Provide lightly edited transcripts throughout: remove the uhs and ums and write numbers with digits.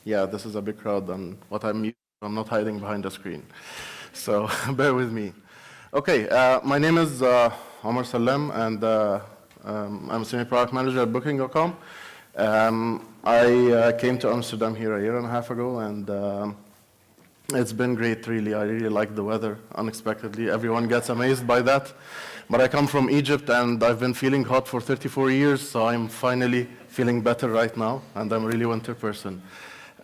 Yeah, this is a big crowd, and what I'm used to, I'm not hiding behind a screen. So bear with me. Okay, my name is Omar Salem, and I'm a senior product manager at Booking.com. I came to Amsterdam here a year and a half ago, and it's been great, really. I really like the weather, unexpectedly. Everyone gets amazed by that. But I come from Egypt, and I've been feeling hot for 34 years, so I'm finally feeling better right now, and I'm a really winter person.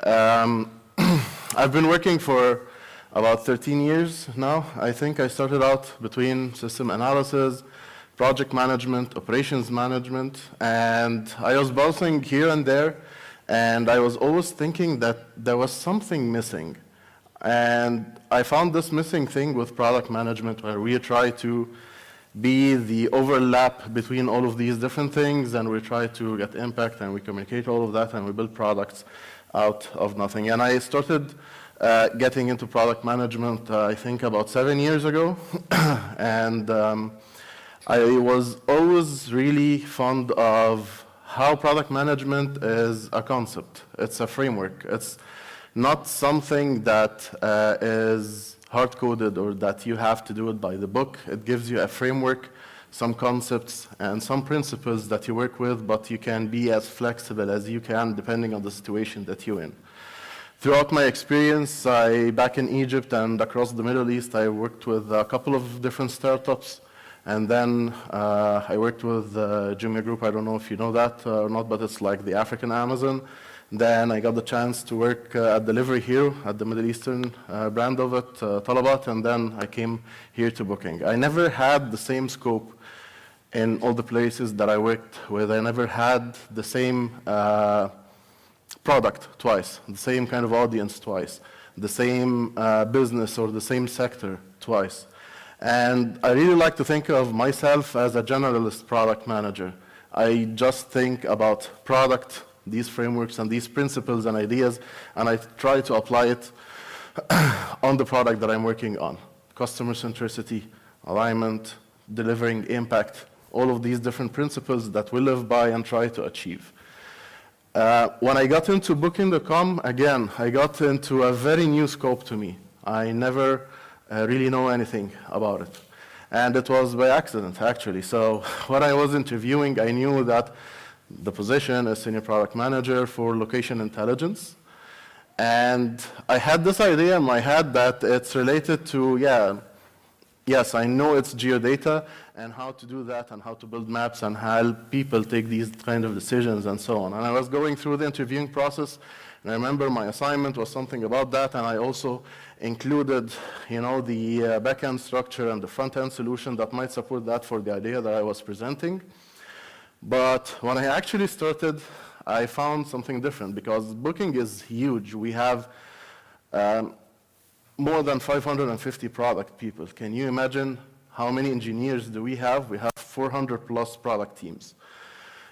I've been working for about 13 years now. I think I started out between system analysis, project management, operations management, and I was bouncing here and there, and I was always thinking that there was something missing. And I found this missing thing with product management, where we try to be the overlap between all of these different things, and we try to get impact, and we communicate all of that, and we build products out of nothing. And I started getting into product management, I think about 7 years ago. And I was always really fond of how product management is a concept. It's a framework. It's not something that is hard-coded or that you have to do it by the book. It gives you a framework, some concepts, and some principles that you work with, but you can be as flexible as you can depending on the situation that you're in. Throughout my experience, back in Egypt and across the Middle East, I worked with a couple of different startups. And then I worked with Jumia Group. I don't know if you know that or not, but it's like the African Amazon. Then I got the chance to work at Delivery Hero, at the Middle Eastern brand of it, Talabat, and then I came here to Booking. I never had the same scope in all the places that I worked with. I never had the same product twice, the same kind of audience twice, the same business or the same sector twice. And I really like to think of myself as a generalist product manager. I just think about product, these frameworks and these principles and ideas, and I try to apply it on the product that I'm working on. Customer centricity, alignment, delivering impact, all of these different principles that we live by and try to achieve. When I got into Booking.com, again, I got into a very new scope to me. I never really know anything about it. And it was by accident, actually. So when I was interviewing, I knew that the position is Senior Product Manager for Location Intelligence. And I had this idea in my head that it's related to, yes, I know it's geodata and how to do that and how to build maps and help people take these kind of decisions and so on. And I was going through the interviewing process, and I remember my assignment was something about that, and I also included, the back-end structure and the front-end solution that might support that for the idea that I was presenting. But when I actually started, I found something different, because Booking is huge. We have more than 550 product people. Can you imagine how many engineers do we have? We have 400 plus product teams.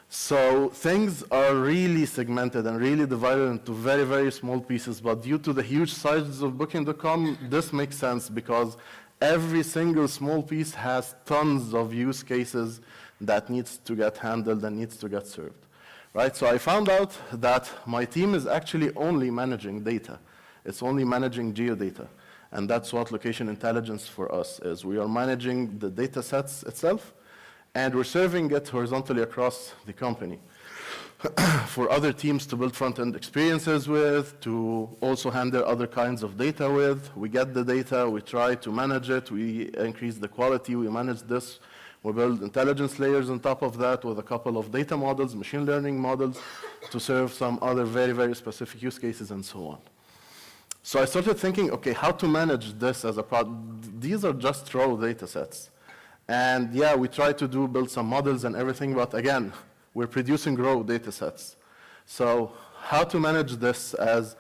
So things are really segmented and really divided into very, very small pieces. But due to the huge size of Booking.com, this makes sense, because every single small piece has tons of use cases that needs to get handled and needs to get served, right? So I found out that my team is actually only managing data. It's only managing geodata. And that's what location intelligence for us is. We are managing the data sets itself, and we're serving it horizontally across the company for other teams to build front-end experiences with, to also handle other kinds of data with. We get the data, we try to manage it, we increase the quality, we manage this. We build intelligence layers on top of that with a couple of data models, machine learning models, to serve some other very, very specific use cases and so on. So I started thinking, okay, how to manage this as a product? These are just raw data sets. And yeah, we try to build some models and everything, but again, we're producing raw data sets. So how to manage this as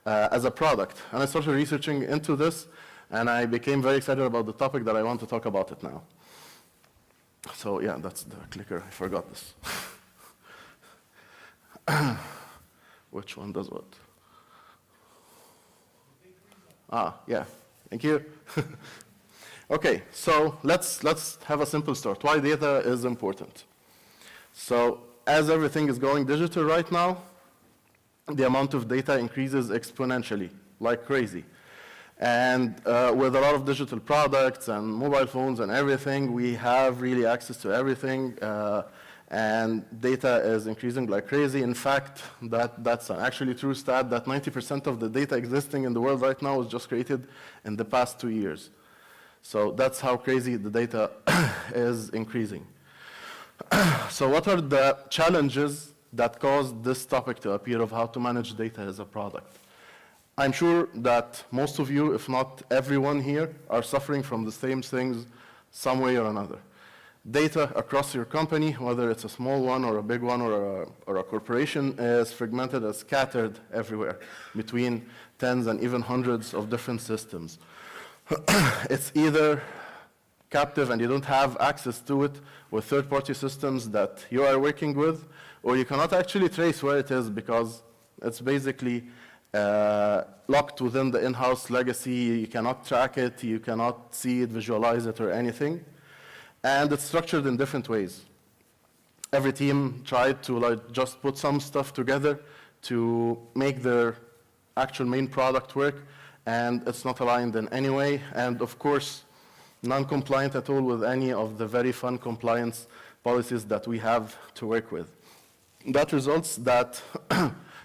a product? And I started researching into this, and I became very excited about the topic that I want to talk about it now. So yeah, that's the clicker. I forgot this. Which one does what? Yeah. Thank you. Okay, so let's have a simple start. Why data is important? So as everything is going digital right now, the amount of data increases exponentially, like crazy. And with a lot of digital products and mobile phones and everything, we have really access to everything. And data is increasing like crazy. In fact, that's an actually true stat that 90% of the data existing in the world right now was just created in the past 2 years. So that's how crazy the data is increasing. So what are the challenges that caused this topic to appear of how to manage data as a product? I'm sure that most of you, if not everyone here, are suffering from the same things some way or another. Data across your company, whether it's a small one or a big one or a corporation, is fragmented and scattered everywhere between tens and even hundreds of different systems. It's either captive and you don't have access to it with third-party systems that you are working with, or you cannot actually trace where it is because it's basically locked within the in-house legacy. You cannot track it, you cannot see it, visualize it, or anything. And it's structured in different ways. Every team tried to just put some stuff together to make their actual main product work, and it's not aligned in any way. And of course, non-compliant at all with any of the very fun compliance policies that we have to work with. That results that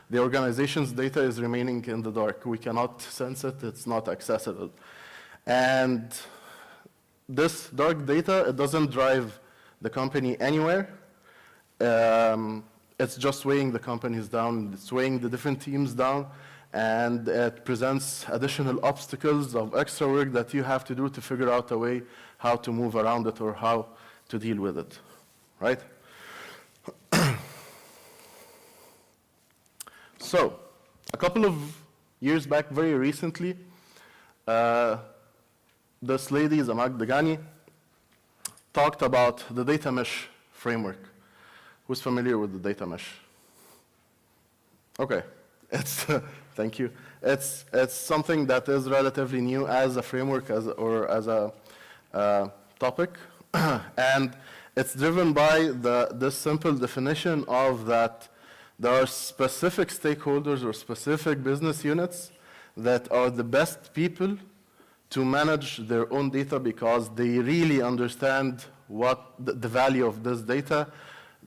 the organization's data is remaining in the dark. We cannot sense it, it's not accessible. And this dark data, it doesn't drive the company anywhere. It's just weighing the companies down, it's weighing the different teams down, and it presents additional obstacles of extra work that you have to do to figure out a way how to move around it or how to deal with it, right? So, a couple of years back, very recently, this lady, Zamak Dagani, talked about the data mesh framework. Who's familiar with the data mesh? Okay, thank you. It's something that is relatively new as a framework or as a topic. And it's driven by this simple definition of that there are specific stakeholders or specific business units that are the best people to manage their own data because they really understand what the value of this data,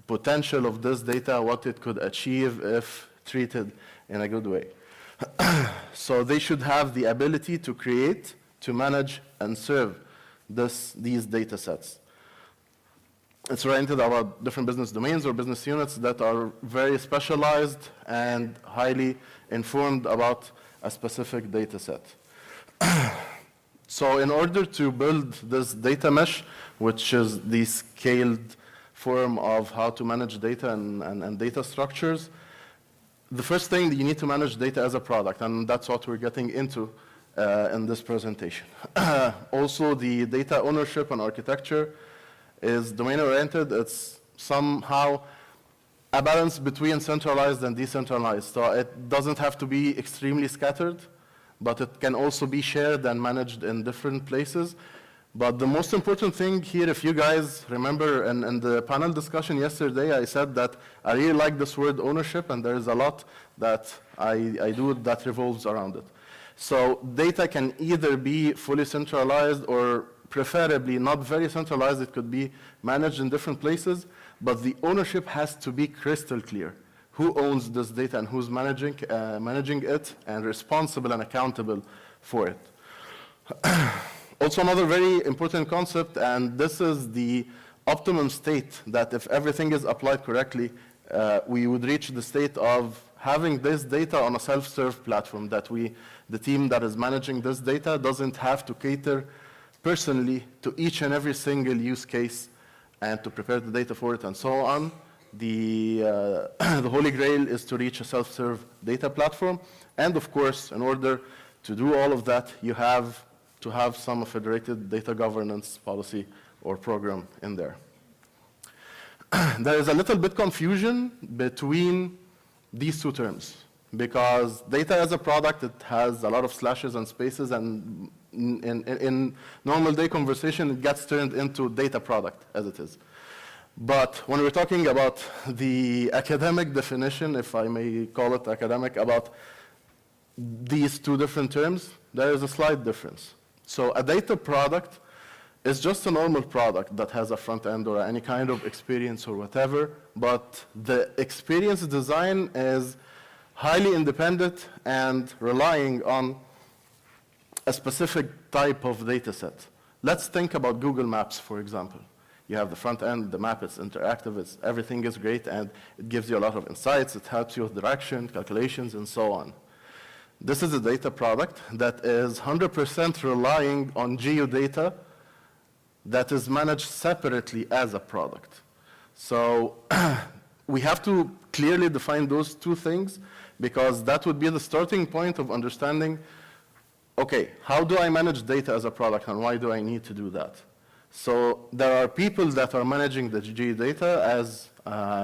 potential of this data, what it could achieve if treated in a good way. So they should have the ability to create, to manage, and serve these data sets. It's oriented about different business domains or business units that are very specialized and highly informed about a specific data set. So in order to build this data mesh, which is the scaled form of how to manage data and data structures, the first thing that you need to manage data as a product, and that's what we're getting into in this presentation. Also, the data ownership and architecture is domain-oriented. It's somehow a balance between centralized and decentralized. So it doesn't have to be extremely scattered, but it can also be shared and managed in different places. But the most important thing here, if you guys remember in the panel discussion yesterday, I said that I really like this word ownership, and there's a lot that I do that revolves around it. So data can either be fully centralized or preferably not very centralized. It could be managed in different places, but the ownership has to be crystal clear. Who owns this data and who's managing it and responsible and accountable for it. Also, another very important concept, and this is the optimum state, that if everything is applied correctly, we would reach the state of having this data on a self-serve platform, that the team that is managing this data doesn't have to cater personally to each and every single use case and to prepare the data for it and so on. The holy grail is to reach a self-serve data platform. And of course, in order to do all of that, you have to have some federated data governance policy or program in there. There is a little bit confusion between these two terms, because data as a product, it has a lot of slashes and spaces, and in normal day conversation, it gets turned into data product as it is. But when we're talking about the academic definition, if I may call it academic, about these two different terms, there is a slight difference. So a data product is just a normal product that has a front end or any kind of experience or whatever, but the experience design is highly independent and relying on a specific type of data set. Let's think about Google Maps, for example. You have the front end, the map is interactive, everything is great, and it gives you a lot of insights, it helps you with direction, calculations, and so on. This is a data product that is 100% relying on geodata that is managed separately as a product. So we have to clearly define those two things, because that would be the starting point of understanding, okay, how do I manage data as a product and why do I need to do that? So there are people that are managing the geodata, as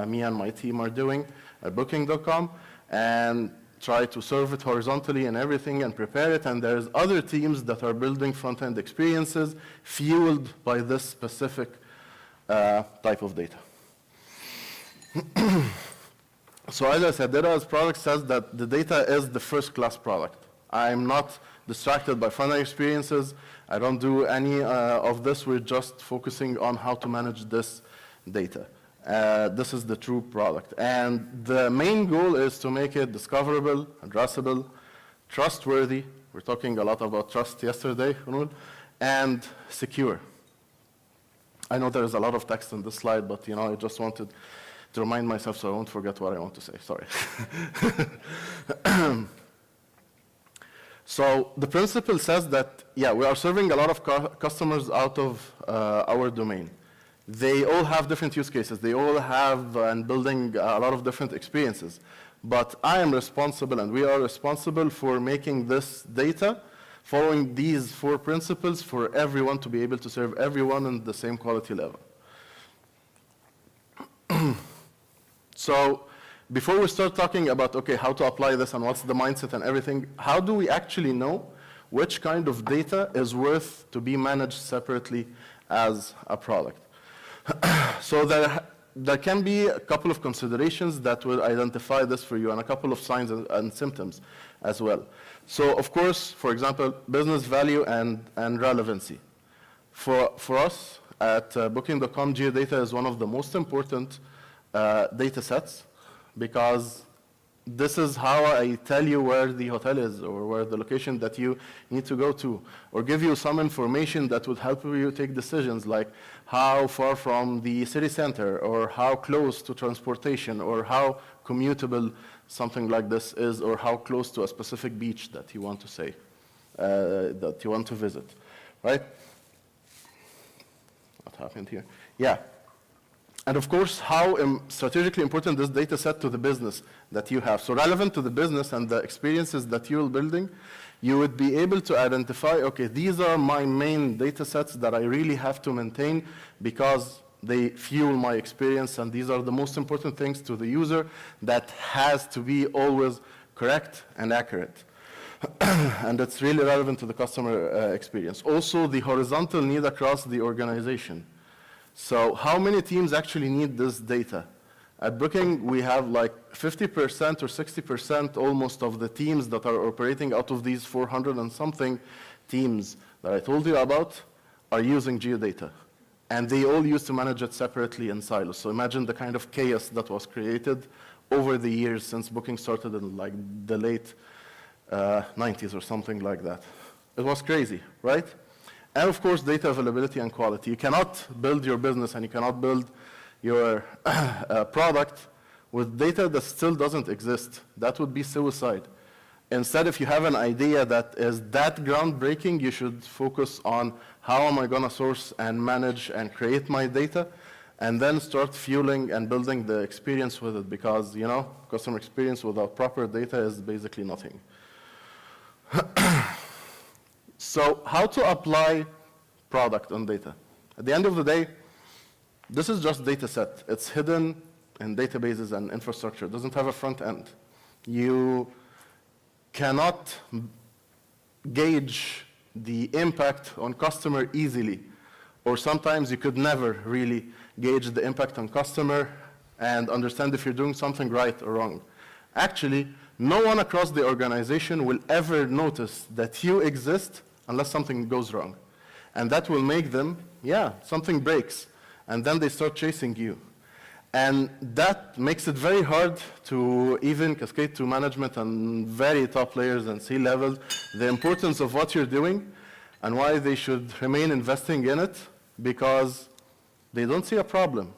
me and my team are doing at Booking.com, and try to serve it horizontally and everything and prepare it. And there's other teams that are building front-end experiences fueled by this specific type of data. So as I said, data as product says that the data is the first-class product. I'm not distracted by front-end experiences. I don't do any of this. We're just focusing on how to manage this data. This is the true product. And the main goal is to make it discoverable, addressable, trustworthy. We're talking a lot about trust yesterday, and secure. I know there is a lot of text on this slide, but I just wanted to remind myself so I won't forget what I want to say. Sorry. So the principle says that, yeah, we are serving a lot of customers out of our domain. They all have different use cases. They all have and building a lot of different experiences. But I am responsible, and we are responsible for making this data following these 4 principles for everyone to be able to serve everyone in the same quality level. So before we start talking about, okay, how to apply this and what's the mindset and everything, how do we actually know which kind of data is worth to be managed separately as a product? So there can be a couple of considerations that will identify this for you, and a couple of signs and symptoms as well. So of course, for example, business value and relevancy. For us at Booking.com, geodata is one of the most important data sets, because this is how I tell you where the hotel is or where the location that you need to go to, or give you some information that would help you take decisions, like how far from the city center, or how close to transportation, or how commutable something like this is, or how close to a specific beach that you want to say, that you want to visit, right? What happened here? Yeah. And of course, how strategically important this data set to the business that you have. So relevant to the business and the experiences that you're building, you would be able to identify, okay, these are my main data sets that I really have to maintain because they fuel my experience, and these are the most important things to the user that has to be always correct and accurate. And it's really relevant to the customer experience. Also, the horizontal need across the organization. So how many teams actually need this data? At Booking, we have like 50% or 60% almost of the teams that are operating out of these 400 and something teams that I told you about are using geodata. And they all used to manage it separately in silos. So imagine the kind of chaos that was created over the years since Booking started in like the late 90s or something like that. It was crazy, right? And of course, data availability and quality. You cannot build your business and you cannot build your product with data that still doesn't exist. That would be suicide. Instead, if you have an idea that is that groundbreaking, you should focus on how am I going to source and manage and create my data, and then start fueling and building the experience with it, because, customer experience without proper data is basically nothing. So how to apply product on data? At the end of the day, this is just data set. It's hidden in databases and infrastructure. It doesn't have a front end. You cannot gauge the impact on customer easily, or sometimes you could never really gauge the impact on customer, and understand if you're doing something right or wrong. Actually, no one across the organization will ever notice that you exist unless something goes wrong. And that will make them, yeah, something breaks. And then they start chasing you. And that makes it very hard to even cascade to management and very top layers and C-levels, the importance of what you're doing and why they should remain investing in it, because they don't see a problem,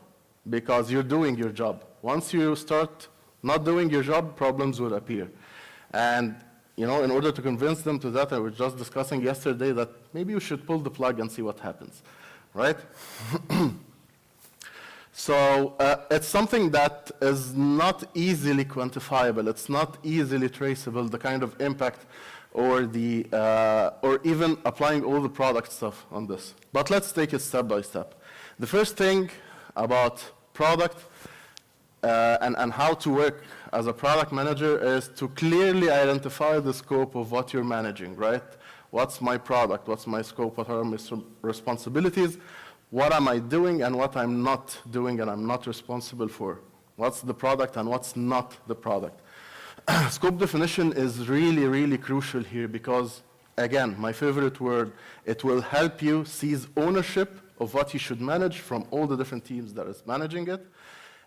because you're doing your job. Once you start not doing your job, problems will appear. And in order to convince them to that, I was just discussing yesterday that maybe you should pull the plug and see what happens, right? So it's something that is not easily quantifiable. It's not easily traceable, the kind of impact or even applying all the product stuff on this. But let's take it step by step. The first thing about product and how to work as a product manager is to clearly identify the scope of what you're managing, right? What's my product? What's my scope? What are my responsibilities? What am I doing and what I'm not doing and I'm not responsible for? What's the product and what's not the product? Scope definition is really, really crucial here because, again, my favorite word, it will help you seize ownership of what you should manage from all the different teams that is managing it,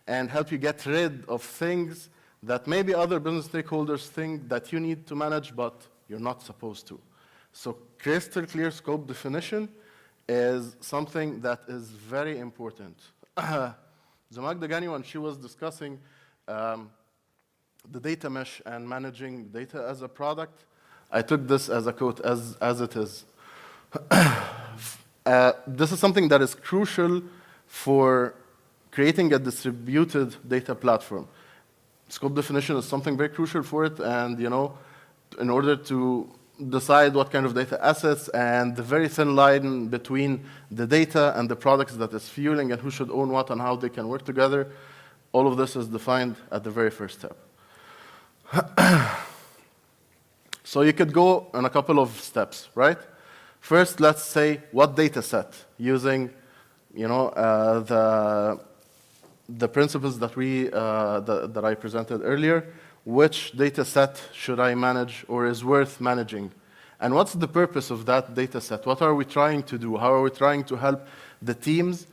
and help you get rid of things that maybe other business stakeholders think that you need to manage, but you're not supposed to. So crystal clear scope definition is something that is very important. Zamak Dagani, when she was discussing the data mesh and managing data as a product, I took this as a quote, as it is. This is something that is crucial for creating a distributed data platform. Scope definition is something very crucial for it, and in order to decide what kind of data assets and the very thin line between the data and the products that is fueling and who should own what and how they can work together, all of this is defined at the very first step. So you could go in a couple of steps, right? First, let's say what data set using the principles that that I presented earlier. Which data set should I manage or is worth managing? And what's the purpose of that data set? What are we trying to do? How are we trying to help the teams?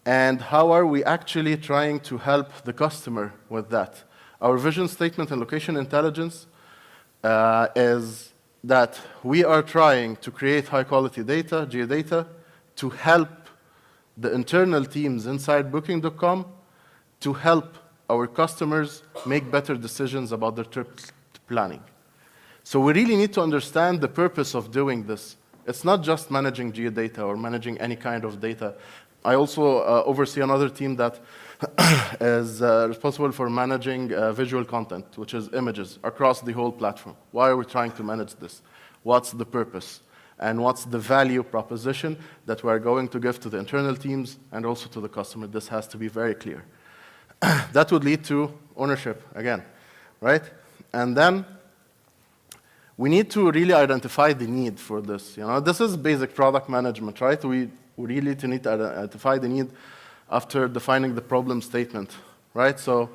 And how are we actually trying to help the customer with that? Our vision statement and location intelligence is that we are trying to create high-quality data, geodata, to help the internal teams inside Booking.com to help our customers make better decisions about their trip planning. So we really need to understand the purpose of doing this. It's not just managing geodata or managing any kind of data. I also oversee another team that is responsible for managing visual content, which is images, across the whole platform. Why are we trying to manage this? What's the purpose? And what's the value proposition that we're going to give to the internal teams and also to the customer? This has to be very clear. That would lead to ownership again, right? And then we need to really identify the need for this. This is basic product management, right? We really need to identify the need after defining the problem statement, right? So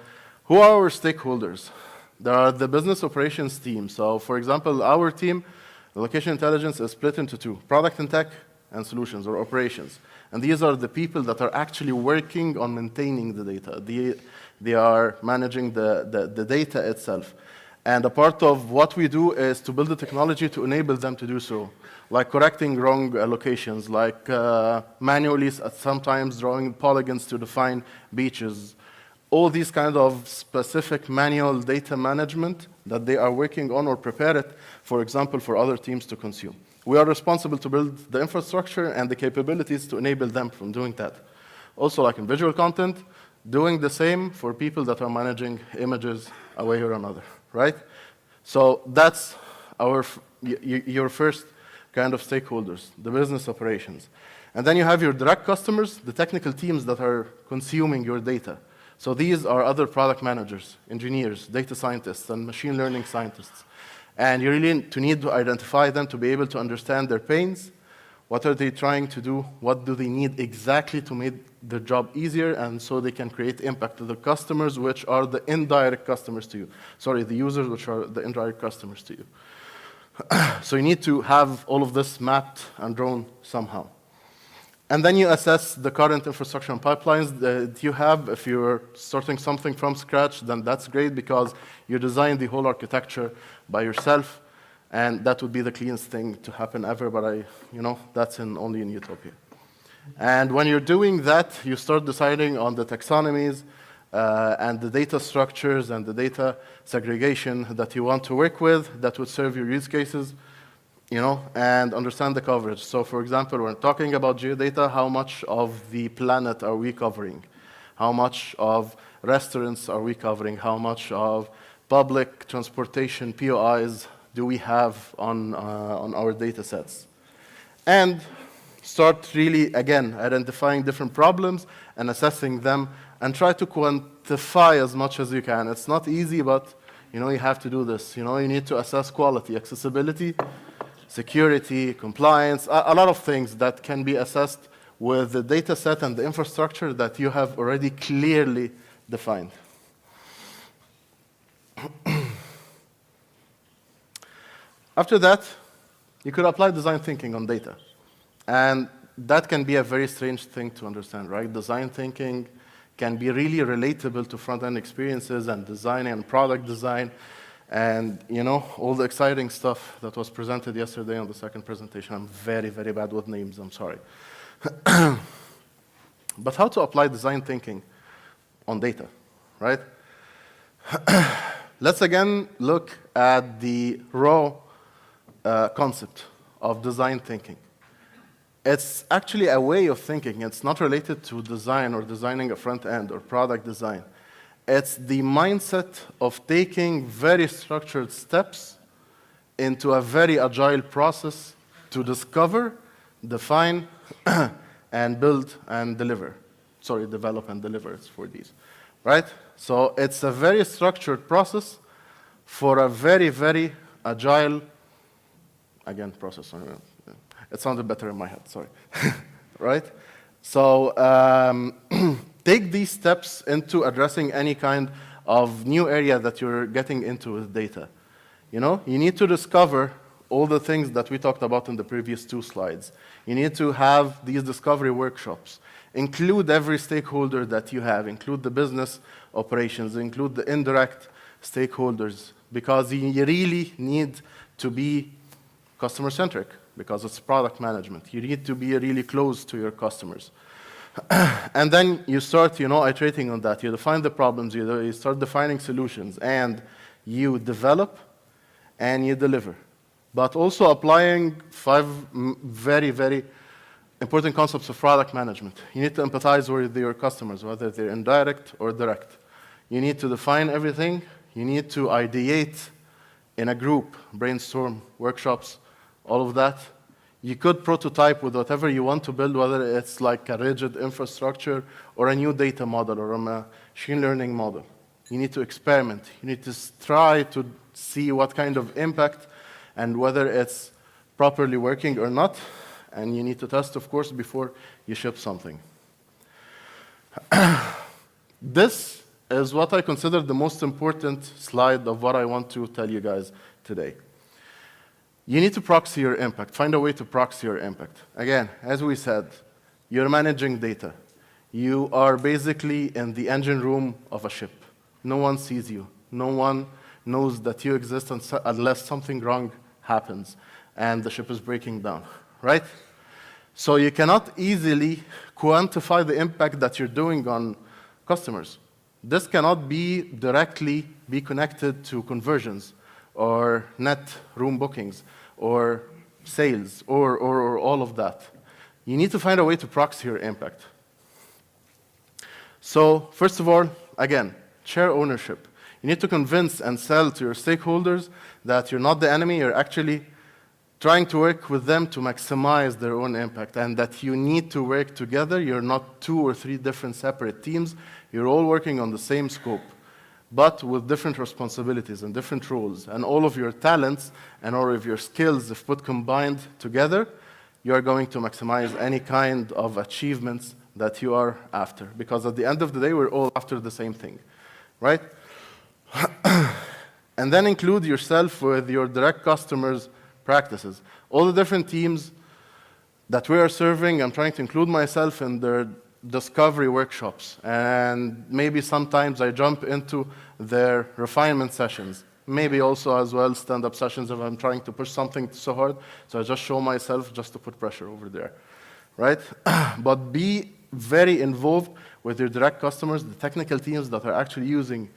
who are our stakeholders? There are the business operations team. So for example, our team, the location intelligence, is split into two, product and tech and solutions or operations. And these are the people that are actually working on maintaining the data. They are managing the data itself. And a part of what we do is to build the technology to enable them to do so, like correcting wrong allocations, like manually sometimes drawing polygons to define beaches. All these kind of specific manual data management that they are working on or prepare it, for example, for other teams to consume. We are responsible to build the infrastructure and the capabilities to enable them from doing that. Also, like in visual content, doing the same for people that are managing images a way or another, right? So that's your first kind of stakeholders, the business operations. And then you have your direct customers, the technical teams that are consuming your data. So these are other product managers, engineers, data scientists, and machine learning scientists. And you really need to identify them to be able to understand their pains, What are they trying to do? What do they need exactly to make their job easier, and so they can create impact to the customers, which are the indirect customers to you. Sorry, the users, which are the indirect customers to you. So you need to have all of this mapped and drawn somehow. And then you assess the current infrastructure and pipelines that you have. If you're starting something from scratch, then that's great because you designed the whole architecture by yourself, and that would be the cleanest thing to happen ever, but that's only in utopia. And when you're doing that, you start deciding on the taxonomies and the data structures and the data segregation that you want to work with that would serve your use cases, and understand the coverage. So for example, when talking about geodata, how much of the planet are we covering? How much of restaurants are we covering? How much of public transportation POIs do we have on our data sets? And start really, again, identifying different problems and assessing them and try to quantify as much as you can. It's not easy, but you have to do this. You need to assess quality, accessibility, security, compliance, a lot of things that can be assessed with the data set and the infrastructure that you have already clearly defined. After that, you could apply design thinking on data. And that can be a very strange thing to understand, right? Design thinking can be really relatable to front-end experiences and design and product design and, all the exciting stuff that was presented yesterday on the second presentation. I'm very, very bad with names, I'm sorry. But how to apply design thinking on data, right? Let's again look at the raw concept of design thinking. It's actually a way of thinking. It's not related to design or designing a front end or product design. It's the mindset of taking very structured steps into a very agile process to discover, define, and build and deliver. Sorry, develop and deliver, it's for these, right? So it's a very structured process for a very, very agile, again, process. It sounded better in my head, sorry. Right? So take these steps into addressing any kind of new area that you're getting into with data. You need to discover all the things that we talked about in the previous 2 slides. You need to have these discovery workshops. Include every stakeholder that you have. Include the business operations. Include the indirect stakeholders. Because you really need to be customer-centric, because it's product management. You need to be really close to your customers. And then you start, iterating on that. You define the problems, you start defining solutions, and you develop and you deliver. But also applying 5 very, very important concepts of product management. You need to empathize with your customers, whether they're indirect or direct. You need to define everything. You need to ideate in a group, brainstorm, workshops, all of that. You could prototype with whatever you want to build, whether it's like a rigid infrastructure or a new data model or a machine learning model. You need to experiment. You need to try to see what kind of impact and whether it's properly working or not. And you need to test, of course, before you ship something. This is what I consider the most important slide of what I want to tell you guys today. You need to proxy your impact. Find a way to proxy your impact. Again, as we said, you're managing data. You are basically in the engine room of a ship. No one sees you. No one knows that you exist unless something wrong happens and the ship is breaking down, right? So you cannot easily quantify the impact that you're doing on customers. This cannot directly be connected to conversions or net room bookings, or sales, or all of that. You need to find a way to proxy your impact. So first of all, again, share ownership. You need to convince and sell to your stakeholders that you're not the enemy, you're actually trying to work with them to maximize their own impact, and that you need to work together. You're not 2 or 3 different separate teams. You're all working on the same scope, but with different responsibilities and different roles. And all of your talents and all of your skills, if put combined together, you are going to maximize any kind of achievements that you are after. Because at the end of the day, we're all after the same thing, right? And then include yourself with your direct customers' practices. All the different teams that we are serving, I'm trying to include myself in their discovery workshops. And maybe sometimes I jump into their refinement sessions. Maybe also as well stand-up sessions if I'm trying to push something so hard. So I just show myself just to put pressure over there, right? But be very involved with your direct customers, the technical teams that are actually using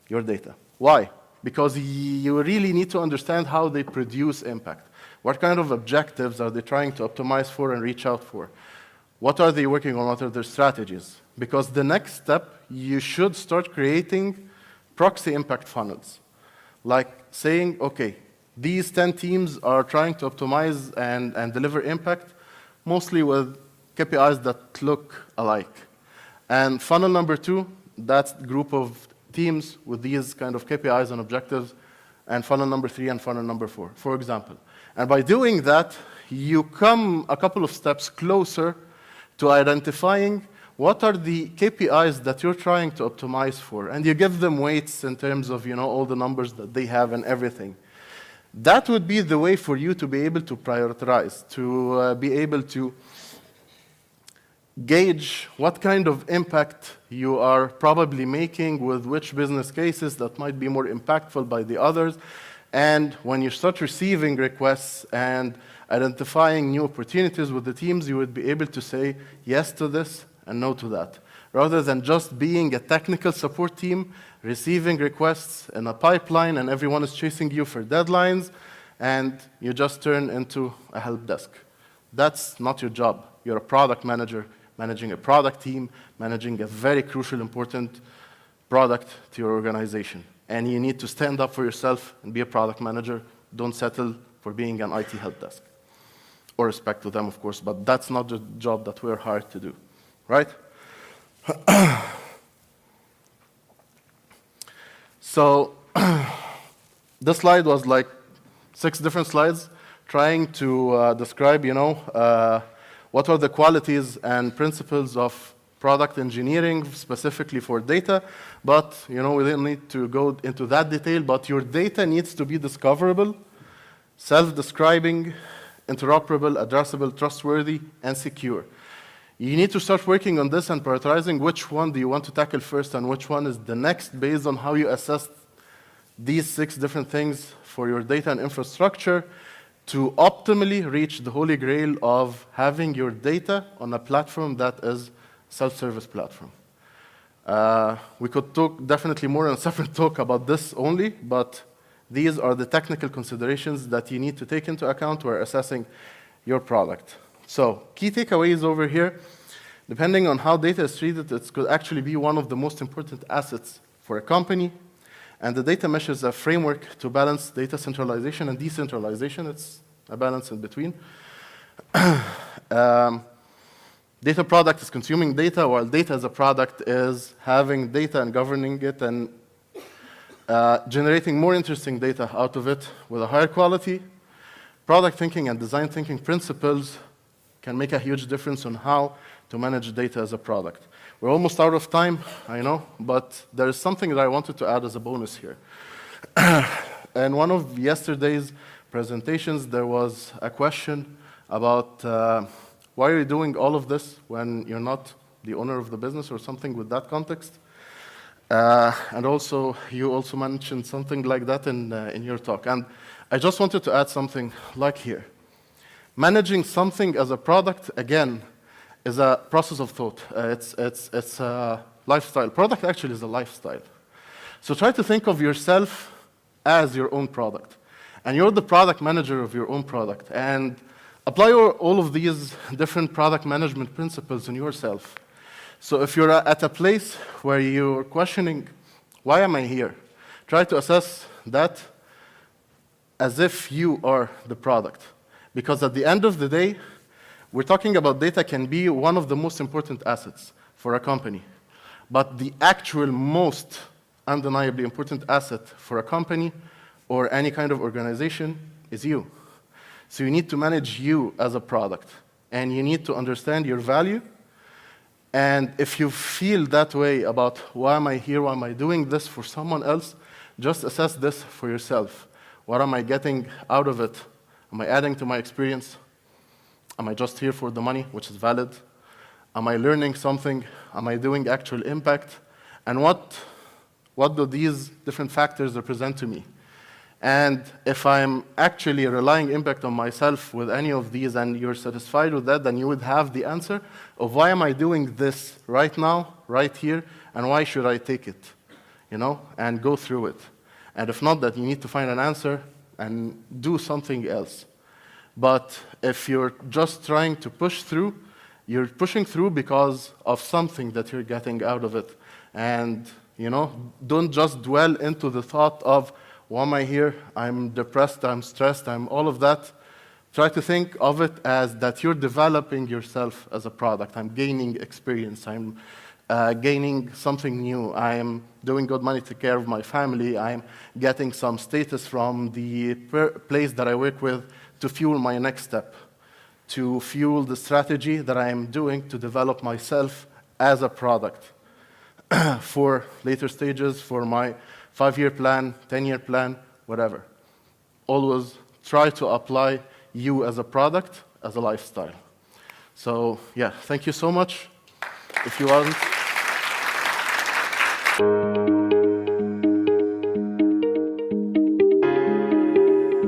your data. Why? Because you really need to understand how they produce impact. What kind of objectives are they trying to optimize for and reach out for? What are they working on? What are their strategies? Because the next step, you should start creating proxy impact funnels. Like saying, okay, these 10 teams are trying to optimize and deliver impact, mostly with KPIs that look alike. And funnel number 2, that's the group of teams with these kind of KPIs and objectives, and funnel number 3 and funnel number 4, for example. And by doing that, you come a couple of steps closer to identifying what are the KPIs that you're trying to optimize for, and you give them weights in terms of all the numbers that they have and everything. That would be the way for you to be able to prioritize, to be able to gauge what kind of impact you are probably making with which business cases that might be more impactful by the others. And when you start receiving requests and identifying new opportunities with the teams, you would be able to say yes to this and no to that, rather than just being a technical support team, receiving requests in a pipeline and everyone is chasing you for deadlines, and you just turn into a help desk. That's not your job. You're a product manager, managing a product team, managing a very crucial, important product to your organization. And you need to stand up for yourself and be a product manager. Don't settle for being an IT help desk. Or respect to them, of course, but that's not the job that we're hired to do, right? So this slide was like 6 different slides trying to describe, what are the qualities and principles of product engineering, specifically for data. But, we don't need to go into that detail, but your data needs to be discoverable, self-describing, interoperable, addressable, trustworthy, and secure. You need to start working on this and prioritizing which one do you want to tackle first and which one is the next based on how you assess these 6 different things for your data and infrastructure to optimally reach the holy grail of having your data on a platform that is self-service platform. We could talk definitely more in a separate talk about this only, but these are the technical considerations that you need to take into account when assessing your product. So key takeaways over here, depending on how data is treated, it could actually be one of the most important assets for a company. And the data mesh is a framework to balance data centralization and decentralization. It's a balance in between. Data product is consuming data, while data as a product is having data and governing it and generating more interesting data out of it with a higher quality. Product thinking and design thinking principles can make a huge difference on how to manage data as a product. We're almost out of time, I know, but there is something that I wanted to add as a bonus here. In one of yesterday's presentations, there was a question about why are you doing all of this when you're not the owner of the business or something with that context? And also, you also mentioned something like that in your talk. And I just wanted to add something like here. Managing something as a product, again, is a process of thought. It's a lifestyle. Product actually is a lifestyle. So try to think of yourself as your own product. And you're the product manager of your own product. And apply all of these different product management principles on yourself. So if you're at a place where you're questioning, why am I here? Try to assess that as if you are the product. Because at the end of the day, we're talking about data can be one of the most important assets for a company. But the actual most undeniably important asset for a company or any kind of organization is you. So you need to manage you as a product, and you need to understand your value. And if you feel that way about why am I here, why am I doing this for someone else, just assess this for yourself. What am I getting out of it? Am I adding to my experience? Am I just here for the money, which is valid? Am I learning something? Am I doing actual impact? And what do these different factors represent to me? And if I'm actually relying impact on myself with any of these and you're satisfied with that, then you would have the answer of why am I doing this right now, right here, and why should I take it, and go through it. And if not, that you need to find an answer and do something else. But if you're just trying to push through, you're pushing through because of something that you're getting out of it. And, don't just dwell into the thought of, why am I here? I'm depressed, I'm stressed, I'm all of that. Try to think of it as that you're developing yourself as a product. I'm gaining experience. I'm gaining something new. I'm doing good money to take care of my family. I'm getting some status from the place that I work with to fuel my next step, to fuel the strategy that I am doing to develop myself as a product for later stages, for my 5-year plan, 10-year plan, whatever. Always try to apply you as a product, as a lifestyle. So, yeah, thank you so much. If you want...